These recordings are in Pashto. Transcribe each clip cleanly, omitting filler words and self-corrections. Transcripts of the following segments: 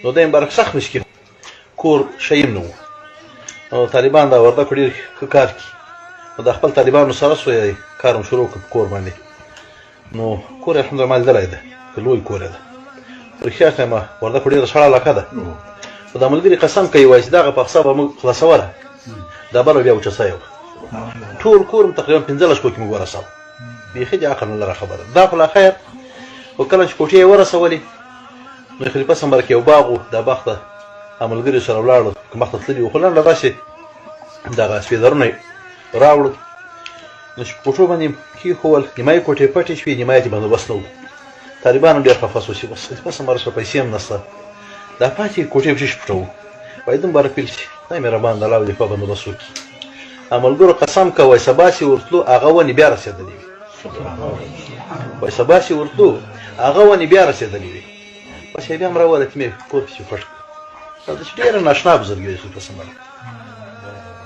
نو د مبارک سخت مشکل کور شیم نه و طالبان دا ورده کړي ښه کار کوي نو د خپل طالبانو سره سوی کار هم شروع کړ کور باندې نو کور الحمدلله مالدلی ده که لوی کور یې ده رښتیا ښیم ورده کړي د سړه علاقه ده خو دا ملګري قسم کوي وایي چې دغه پخڅه به موږ خلاصوله دا بله بیا وچه سوی وه ټول کور م تقریبا 15 شپو کې موږ ورسوه بیخي د عقل نه لره خبره دا خو لا خیر خو کله چې کوټې یې ورسولې نو خلیفه سمبرک یو باغ و دا باغ ته ملګري سره ولاړو که مخته تللي وو خو لنډه داسې دغه سپېدرونه یې راوړل نو چې په کوټو باندې کېښول نیمه یې کوټې پټې شوې نیمه یې بندوبست نه و طالبان هم ډېر خفه سو چې بس خلیفه سمبرک سره پیسې هم نشته دا پاتې کوټې پسې پټوو باید هم مبارک ویل چې خدای مهربان د الله ولې په بندوبست وکړي ملګرو قسم کوئ سبا چې ورتلو هغه ونې بیا رسېدلې وي وایي سبا چې ورتلو هغه ونې بیا رسېدلې وي بس یې بیا هم راوله چې مې کور پسې پټ کړ دا چې ډېره ناشنا بزرګي دی خلیفه سمبرک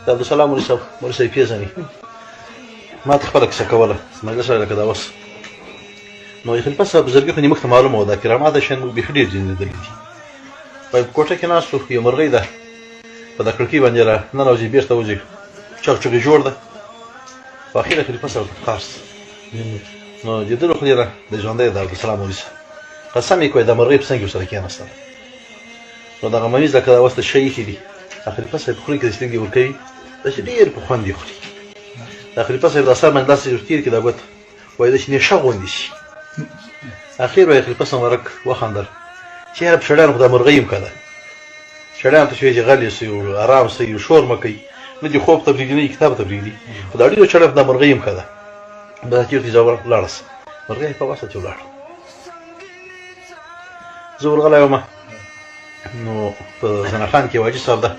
د عبدالسلام مولوي صاحب پېژني ما ته خپله کیسه کوله مجلس لکه دا اوس نو خلیفه صاحب بزرګي خو نیمه ته معلومه وه دا کرامات شیان موږ بیخي ډېر ځینې لیدلي دي وایي په کوټه کې ناست وو یو مرغۍ ده په دا کړکۍ باندې را ننوځي بېرته وځي چغچغې جوړ ده په اخره خلیفه صاحب ورته ښکار شو نو لیدلو خو ډېره د ژوندی د عبدالسلام مولوي صاحب قسم یې کوی دا مرغۍ په څنګ کې ورسره کېناستله نو دغه ممیز لکه دا اوس د شی ایښي دي دا خلیفه صاحب په خوله کې د سترګې ورکوي داسې ډېر په خوند یې خوري دا خلیفه صاحب د سر باندې داسې ورتېر کړي دا ګوته وایي داسې نېشه غوندې شي اخر وایي خلیفه صاحب مبارک وخندل چې یاره په شړیانو خو دا مرغۍ هم که ده شړیانو ته شوی چې غلې سئ او ارام سئ او شور مه کوئ نه دې خوب ته پرېږدي نه دې کتاب ته پرېږدي خو دا ډېرو شړیانو دا مرغۍ هم که ده دا چېرته ځه ولاړه سه مرغۍ په واسه چې ولاړه زه ورغلی ومه نو په زنخان کې یو حاجي صاحب ده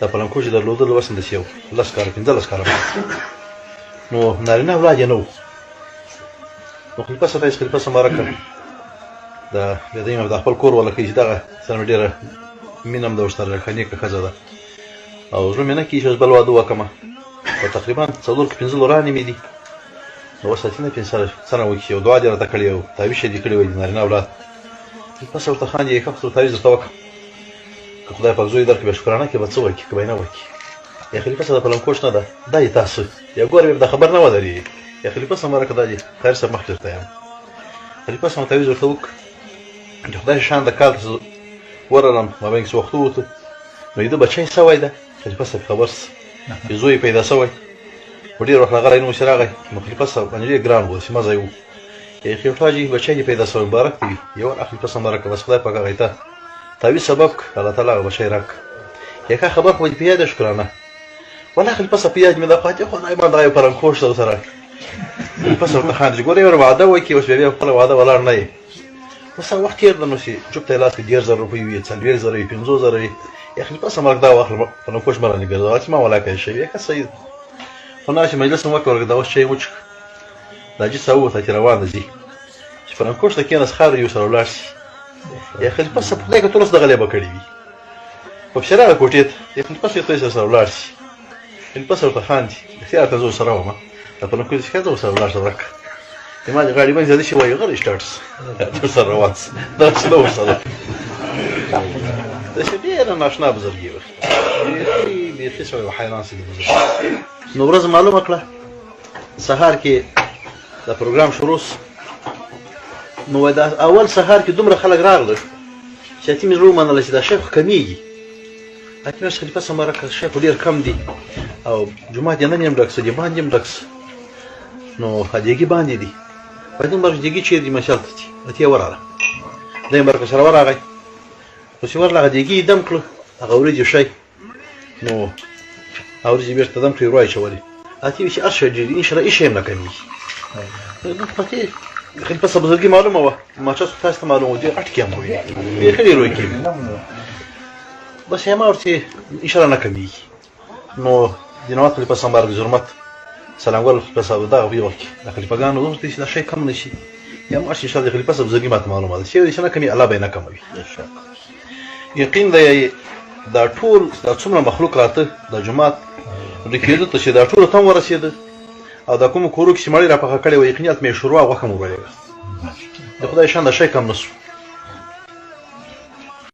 دا پلنکوش یې درلودل اوس همداسې یو 10 کاله 15 کاله نو نارینه اولاد یې نه و نو خلیفه صاحب ته خلیفه صاحب مبارک د بیا د خپل کور والا کوي چې دغه سره مې ډېره مینه هم ده ورسره ښه نیکه ښځه ده او زړه مې نه کېږي چې اوس بل واده وکړمه او تقریبا 4 که 5 لورانې مې دي نو اوس اتینه پنځه سره څه نه وکړي یو دعا دې راته کړې او تعویض یې دې کړی وایي د نارینه اولاد خلیفه صاحب ورته خاندي ښه خو تعویض درته وکړم که خدای پاک زوی درکړي بیا شکرانه کې به څه وکړي که به یې نه وکړي یا خلیفه صاحب د پلنکوش نه ده دا یې تاسو یا ګوره بیا د خبر نه ودرېږي یا خلیفه صاحب مبارکه دا دي خیر صاحب مخکې درته یم خلیفه صاحب تعویض ورته وکړ چې خدای شان د کال ته ورغلم مابین کې څه وخت ووته نو د ده بچی سوی ده خلیفه صاحب خبر سه چې زوی یې پیدا سوی په ډېر وخت راغلی نو چې راغی نو خلیفه صاحب باندې ډېر ګران و چې مه ځای و یا خلیفه حاجي بچی دې پیدا سوی مبارک دې وي یو خلیفه صاحب مبارکه بس خدای پاک هغه ته تعویض سبب کړ الله تعالی هغه بچی راکړ یا که خبر خو دې په یاد شکرانه والله خلیفه صاحب په یاد مې ده خو خدای ما دغه یو پلنکوش ده ورسره خلیفه صاحب ورته خاندي چې ګوره یو وعده وکړي اوس بیا خپله وعده ولاړ نه یې اوس هغه وخت تېر ده نو چې چوپ ته یې لاس کې 10,000 روپۍ وي 40,000 وي 50,000 وي یا خلیفه صاحب مبارک دا واخله پلنکوش مه رانې ګرځوه چې ما ولاکه شوي یا که صحیح ده خو نه چې مجلس هم وکړه ورکړه دا اوس چای وچښه دا حاجي صاحب ووته چې روان ده ځي چې پلنکوش ته کېناست خاورې یو سره ولاړ شي یا خلیفه صاحب خدای که ټول اوس دغه لیبه کړې وي په پسې راغی کوټې ته یا خلیفه صاحب ته سره ولاړ شي خلیفه صاحب ورته خاندي اختیار ته زه ورسره وم دا پلنکوش چې ښه زه ورسره ولاړ شه ورکه ما د غاړې باندې زیاده شي وایي غلی سټارټ ورسره روان سه داسې نه ورسره داسې ډېره ناشنا بزرګي وه بیخي سړی و حیران سي د بزرګي نو ورځ معلومه کړه سهار کې دا پروګرام شروع نو وایي دا اول سهار کې دومره خلک راغله چې اتي مې زړه ومنله چې دا شی خو کمیږي اتي مې خلیفه صاحب مبارک شی خو ډېر کم دي او جومات یې نن یم ډک څه دي باندې یم ډک څه نو هدیګي باندې دي باید مبارک دیګي چیرې دي مشال ته چې اتي ورغله دی مبارک سره ورغی خو چې ورغله دیګي یې دم کړه هغه وریجې شی نو هغه وریجې بېرته دم کړې ور واچولې اتي وایي چې هر شی ډېر دي انشاءالله هېڅ شی هم نه کمیږي خلیفه صاحب بزرګي معلومه وه ماچا تاسو ته معلومه وه ډېر اټکې هم وایي بیخي ډېر وایي کېږي بس ما ورته انشاءالله نه کمیږي نو د نوات خلیفه صاحب مبارک ظلمت سلام ګل خلیفه صاحب دغه ویل د خلیفګانو ورته چې دا شی کم نه شي یا ماشي ان شاء الله خلیفه صاحب بزرګي ماته معلومه ده چې نه کمي الله به نه کموي یقین دی دا ټول دا څومره مخلوق راته د جماعت د کېدو ته چې دا ټول تم ورسېده او دا کوم کورو کې چې مړی را پخه کړی و یقینیت مې شروع غوښه مو ویلې د خدای شان دا شی کم نسو